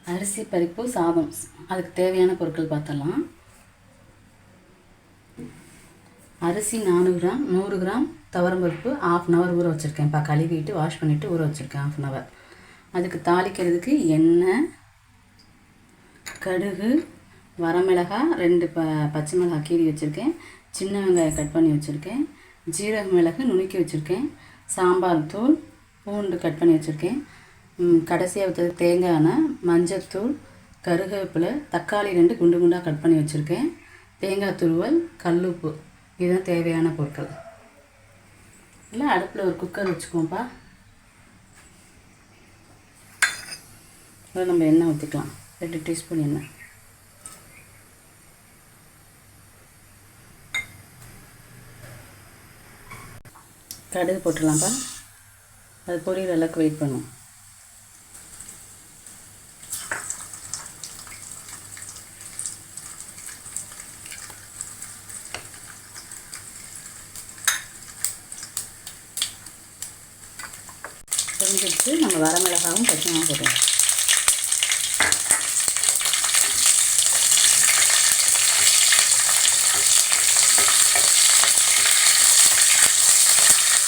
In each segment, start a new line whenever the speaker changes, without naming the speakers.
அரிசி பருப்பு சாதம் அதுக்கு தேவையான பொருட்கள் பார்த்தலாம். அரிசி 400 கிராம், 100 கிராம் துவரம்பருப்பு ½ அன் ஹவர் ஊற வச்சுருக்கேன். கழுவிட்டு வாஷ் பண்ணிவிட்டு ஊற வச்சுருக்கேன் ½ அன் ஹவர். அதுக்கு தாளிக்கிறதுக்கு எண்ணெய், கடுகு, வரமிளகாய், 2 பச்சை மிளகாய் கீறி வச்சுருக்கேன், சின்ன வெங்காயம் கட் பண்ணி வச்சுருக்கேன், ஜீரக மிளகு நுணுக்கி வச்சுருக்கேன், சாம்பார் தூள், பூண்டு கட் பண்ணி வச்சுருக்கேன், கடைசியாக ஊற்றுறது தேங்காய் எண்ணெய், மஞ்சத்தூள், கருவேப்பிலை, தக்காளி 2 குண்டு குண்டாக கட் பண்ணி வச்சுருக்கேன், தேங்காய் துருவல், கல்லுப்பு. இதுதான் தேவையான பொருட்கள். இல்லை அடுப்பில் ஒரு குக்கர் வச்சுக்கோப்பா. நம்ம எண்ணெய் ஊற்றிக்கலாம். 2 டீஸ்பூன் எண்ணெய். கடுகு போட்டுடலாம்ப்பா. அது பொரியிற அளவுக்கு வெயிட் பண்ணுவோம். பொரிஞ்சிட்டு நம்ம வரமிளகாவும் பச்சை மிளகாய் போட்டுவோம்.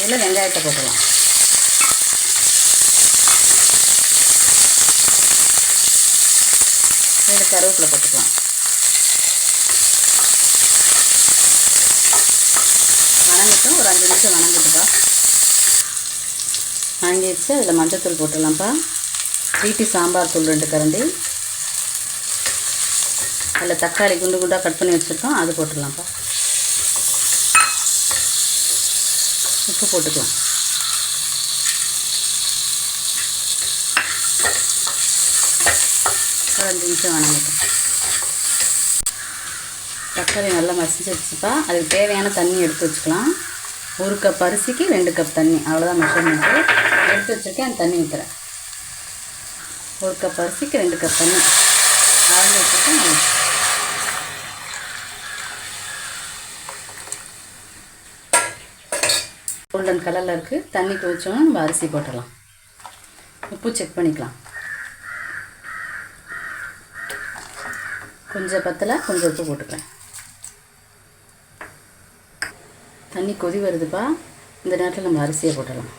இதில் வெங்காயத்தை போட்டுடலாம். இதில் கருவேப்பிலை போட்டுக்கலாம். வணங்கட்டும். ஒரு 5 நிமிஷம் வணங்கட்டுப்பா. வணங்கிடுச்சு. அதில் மஞ்சத்தூள் போட்டுடலாம்ப்பா. வீட்டு சாம்பார் தூள் 2 கரண்டி. அதில் தக்காளி குண்டு குண்டாக கட் பண்ணி வச்சுருக்கோம், அது போட்டுடலாம்ப்பா. உப்பு போட்டுக்கலாம். ஒரு 5 நிமிஷம் வணங்கட்டும். தக்காளி நல்லா மசிச்சிருச்சுப்பா. அதுக்கு தேவையான தண்ணி எடுத்து வச்சுக்கலாம். 1 கப் அரிசிக்கு 2 கப் தண்ணி, அவ்வளோதான் மெஷர்மெண்ட்டு. எடுத்து வச்சுருக்கேன். அந்த தண்ணி ஊற்றுறேன். 1 கப் அரிசிக்கு 2 கப் தண்ணி அளந்து வச்சுருக்கேன். கோல்டன் கலரில் இருக்குது. தண்ணி கொதிச்சோன்னா நம்ம அரிசி போட்டுடலாம். உப்பு செக் பண்ணிக்கலாம். கொஞ்சம் பத்தலை, கொஞ்சம் உப்பு போட்டுக்கிறேன். தண்ணி கொதி வருதுப்பா. இந்த நேரத்தில் நம்ம அரிசியை போட்டுடலாம்.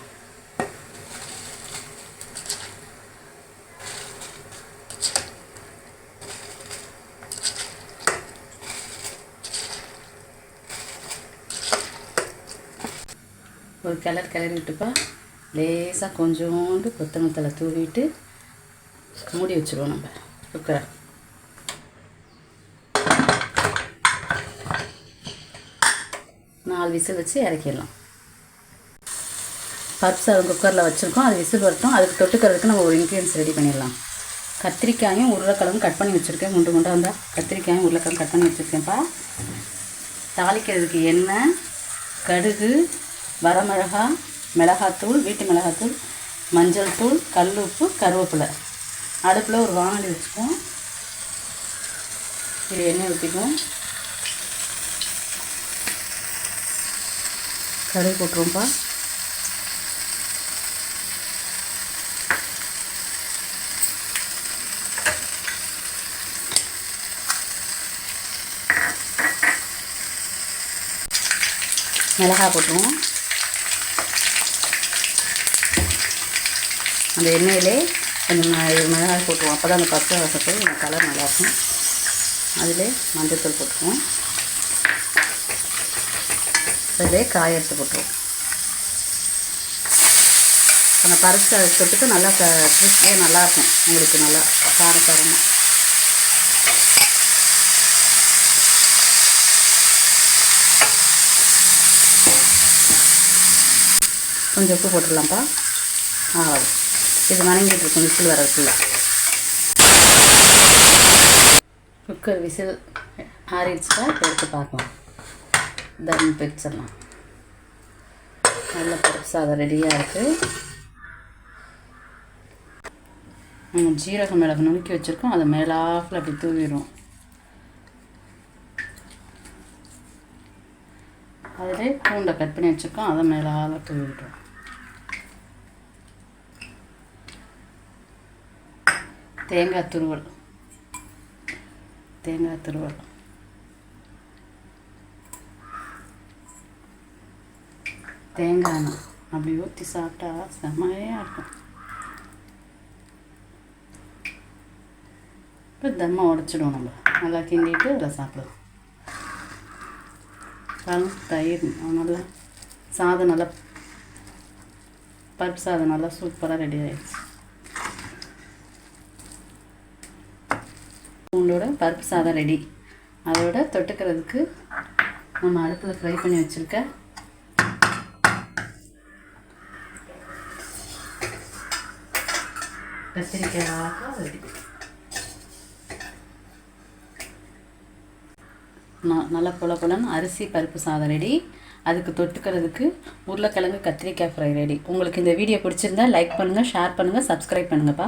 ஒரு கிளறி விட்டுப்பா. லேசாக கொஞ்சோண்டு கொத்தமல்லி தூவிட்டு மூடி வச்சுருவோம் நம்ம குக்கரை. நாலு விசில் வச்சு இறக்கிடலாம். பருப்பு சாதம் குக்கரில் வச்சுருக்கோம். அது விசில் வரட்டும். அதுக்கு தொட்டுக்கிறதுக்கு நம்ம ஒரு இன்க்ரீடியன்ஸ் ரெடி பண்ணிடலாம். கத்திரிக்காயும் உருளைக்கிழங்கும் கட் பண்ணி வச்சுருக்கேன். குண்டு குண்டாக இருந்தால் கத்திரிக்காயும் உருளைக்கிழங்கு கட் பண்ணி வச்சுருக்கேன்ப்பா. தாளிக்கிறதுக்கு எண்ணெய், கடுகு, வரமிளகாய், மிளகாத்தூள், வீட்டு மிளகாத்தூள், மஞ்சள் தூள், கல் உப்பு, கருவேப்பிலை. அடுப்பில் ஒரு வானொலி வச்சுக்குவோம். இது எண்ணெய் ஊற்றிக்குவோம். கடுகு போட்டுருவோம்ப்பா. மிளகாய் போட்டுருவோம். அந்த எண்ணெயிலே கொஞ்சம் மிளகாய் போட்டுருவோம். அப்போ தான் அந்த பச்சை வாசத்துக்கு அந்த கலர் நல்லாயிருக்கும். அதிலே மஞ்சத்தூள் போட்டுருவோம். அதிலே காய் எடுத்து போட்டுருவோம். அந்த பருப்பு தொட்டுட்டு நல்லா கிறிஸ்பியாக நல்லாயிருக்கும். உங்களுக்கு நல்லா காரசாரமாக. கொஞ்சம் உப்பு போட்டுடலாம்ப்பா. ஆகாது. இது வணங்கிட்டு இருக்கும் விசில் வரதுக்குள்ள. குக்கர் விசில் ஆறிடுச்சுட்டா எடுத்து பார்க்கலாம். தம் பிரிச்சிடலாம். நல்ல பருப்பு சாதம் ரெடியாக இருக்குது. ஜீரக மிளகு நுணுக்கி வச்சுருக்கோம். அதை மேலாப்பில் அப்படி தூவிடுவோம். அதில் பூண்டை கட் பண்ணி வச்சுருக்கோம். அதை மேலால் தூவி விட்டுருவோம். தேங்காய் துருவல் தேங்காய் எண்ணெய் அப்படி ஊற்றி சாப்பிட்டா செம்மையாக இருக்கும். இப்போ தம்மை உடச்சிடுவோம், நம்ம நல்லா கிண்டிட்டு அதில் சாப்பிடுவோம். தயிர் நல்லா சாதம், நல்லா பருப்பு சாதம் நல்லா சூப்பராக ரெடி ஆகிடுச்சு. பூண்டோட பருப்பு சாதம் ரெடி. அதோட தொட்டுக்கிறதுக்கு நம்ம அடுப்பில் ஃப்ரை பண்ணி வச்சுருக்க கத்திரிக்காய் ரெடி. நல்லா பொலன்னு அரிசி பருப்பு சாதம் ரெடி. அதுக்கு தொட்டுக்கிறதுக்கு உருளைக்கிழங்கு கத்திரிக்காய் ஃப்ரை ரெடி. உங்களுக்கு இந்த வீடியோ பிடிச்சிருந்தா லைக் பண்ணுங்கள், ஷேர் பண்ணுங்கள், சப்ஸ்கிரைப் பண்ணுங்கப்பா.